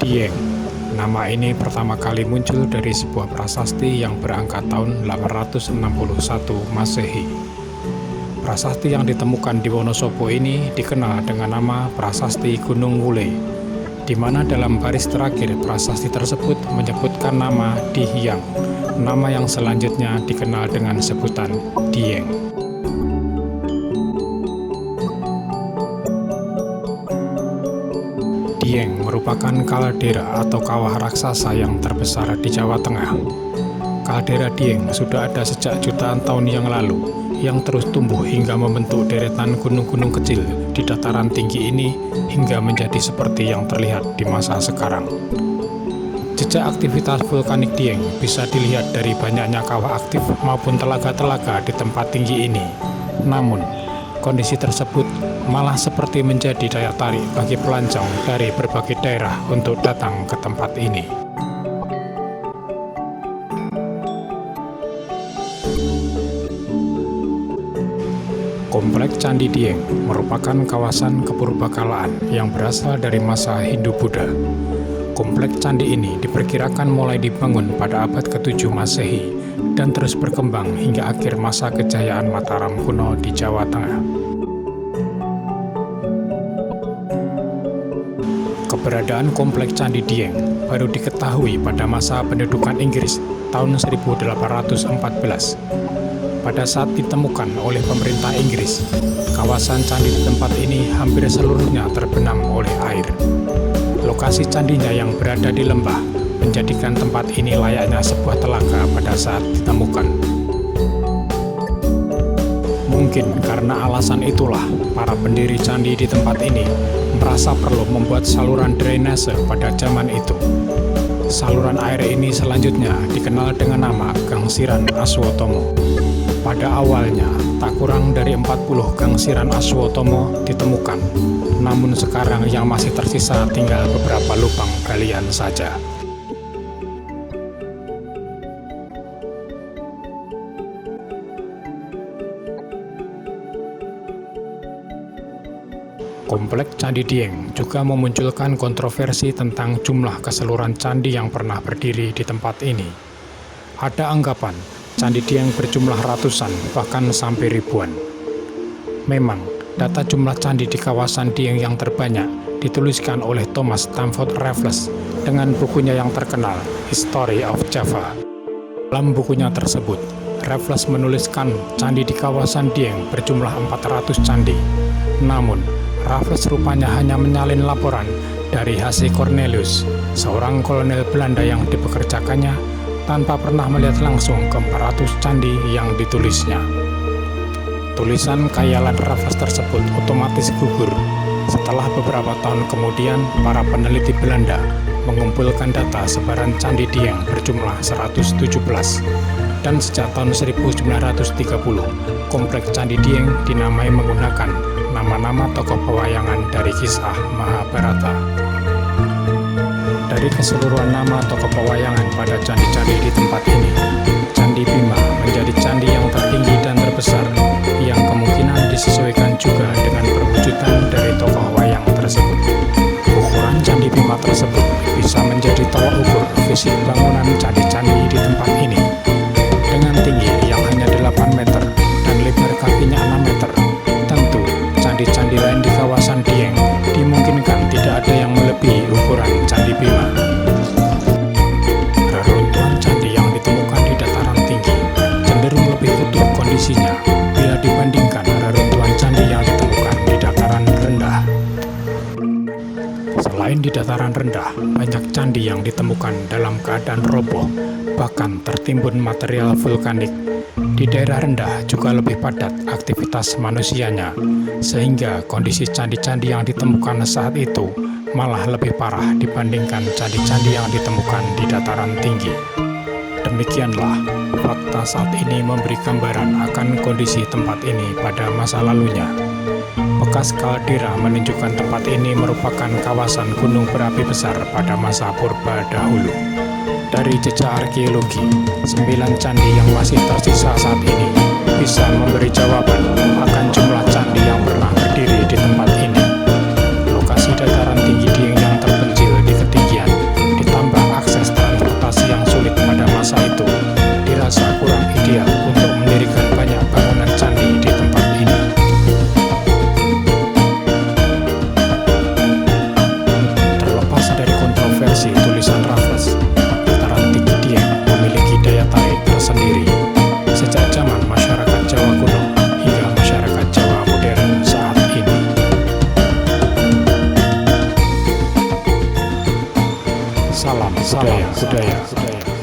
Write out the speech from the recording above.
Dieng. Nama ini pertama kali muncul dari sebuah prasasti yang berangka tahun 861 Masehi. Prasasti yang ditemukan di Wonosobo ini dikenal dengan nama Prasasti Gunung Wule, di mana dalam baris terakhir prasasti tersebut menyebutkan nama Di Hyang, nama yang selanjutnya dikenal dengan sebutan Dieng. Dieng merupakan kaldera atau kawah raksasa yang terbesar di Jawa Tengah. Kaldera Dieng sudah ada sejak jutaan tahun yang lalu, yang terus tumbuh hingga membentuk deretan gunung-gunung kecil di dataran tinggi ini hingga menjadi seperti yang terlihat di masa sekarang. Jejak aktivitas vulkanik Dieng bisa dilihat dari banyaknya kawah aktif maupun telaga-telaga di tempat tinggi ini. Namun, kondisi tersebut malah seperti menjadi daya tarik bagi pelancong dari berbagai daerah untuk datang ke tempat ini. Kompleks Candi Dieng merupakan kawasan kepurbakalaan yang berasal dari masa Hindu-Buddha. Kompleks candi ini diperkirakan mulai dibangun pada abad ke-7 Masehi dan terus berkembang hingga akhir masa kejayaan Mataram kuno di Jawa Tengah. Keberadaan Kompleks Candi Dieng baru diketahui pada masa pendudukan Inggris tahun 1814. Pada saat ditemukan oleh pemerintah Inggris, kawasan candi di tempat ini hampir seluruhnya terbenam oleh air. Lokasi candinya yang berada di lembah menjadikan tempat ini layaknya sebuah telaga pada saat ditemukan. Mungkin karena alasan itulah para pendiri candi di tempat ini merasa perlu membuat saluran drainase pada zaman itu. Saluran air ini selanjutnya dikenal dengan nama Gangsiran Aswotomo. Pada awalnya, tak kurang dari 40 gangsiran Aswotomo ditemukan, namun sekarang yang masih tersisa tinggal beberapa lubang galian saja. Kompleks Candi Dieng juga memunculkan kontroversi tentang jumlah keseluruhan candi yang pernah berdiri di tempat ini. Ada anggapan Candi Dieng berjumlah ratusan, bahkan sampai ribuan. Memang, data jumlah candi di kawasan Dieng yang terbanyak dituliskan oleh Thomas Stamford Raffles dengan bukunya yang terkenal, History of Java. Dalam bukunya tersebut, Raffles menuliskan candi di kawasan Dieng berjumlah 400 candi. Namun, Raffles rupanya hanya menyalin laporan dari H.C. Cornelius, seorang kolonel Belanda yang dipekerjakannya, tanpa pernah melihat langsung ke 400 candi yang ditulisnya. Tulisan khayalan Raffles tersebut otomatis gugur setelah beberapa tahun kemudian para peneliti Belanda mengumpulkan data sebaran candi Dieng berjumlah 117, dan sejak tahun 1930 Kompleks Candi Dieng dinamai menggunakan nama-nama tokoh pewayangan dari kisah Mahabharata. Dari keseluruhan nama tokoh pewayangan pada candi-candi di tempat ini, Candi Bima menjadi candi yang tertinggi dan terbesar, yang kemungkinan disesuaikan juga dengan perwujudan dari tokoh wayang tersebut. Ukuran Candi Bima tersebut bisa menjadi tolak ukur fisik bangunan candi-candi di tempat ini. Dengan tinggi yang hanya 8 meter dan lebar kakinya 6 meter, tentu candi-candi lain di kawasan Dieng dimungkinkan tidak ada yang melebihi ukuran Candi Bima. Reruntuhan candi yang ditemukan di dataran tinggi cenderung lebih utuh kondisinya bila dibandingkan reruntuhan candi yang ditemukan di dataran rendah. Selain di dataran rendah, banyak candi yang ditemukan dalam keadaan roboh, bahkan tertimbun material vulkanik. Di daerah rendah juga lebih padat aktivitas manusianya, sehingga kondisi candi-candi yang ditemukan saat itu malah lebih parah dibandingkan candi-candi yang ditemukan di dataran tinggi. Demikianlah, fakta saat ini memberi gambaran akan kondisi tempat ini pada masa lalunya. Bekas kaldera menunjukkan tempat ini merupakan kawasan gunung berapi besar pada masa purba dahulu. Dari jejak arkeologi, 9 candi yang masih tersisa saat ini bisa memberi jawaban akan jumlah candi yang pernah berdiri di tempat ini. Lokasi dataran tinggi Dieng yang terpencil di ketinggian Salam budaya.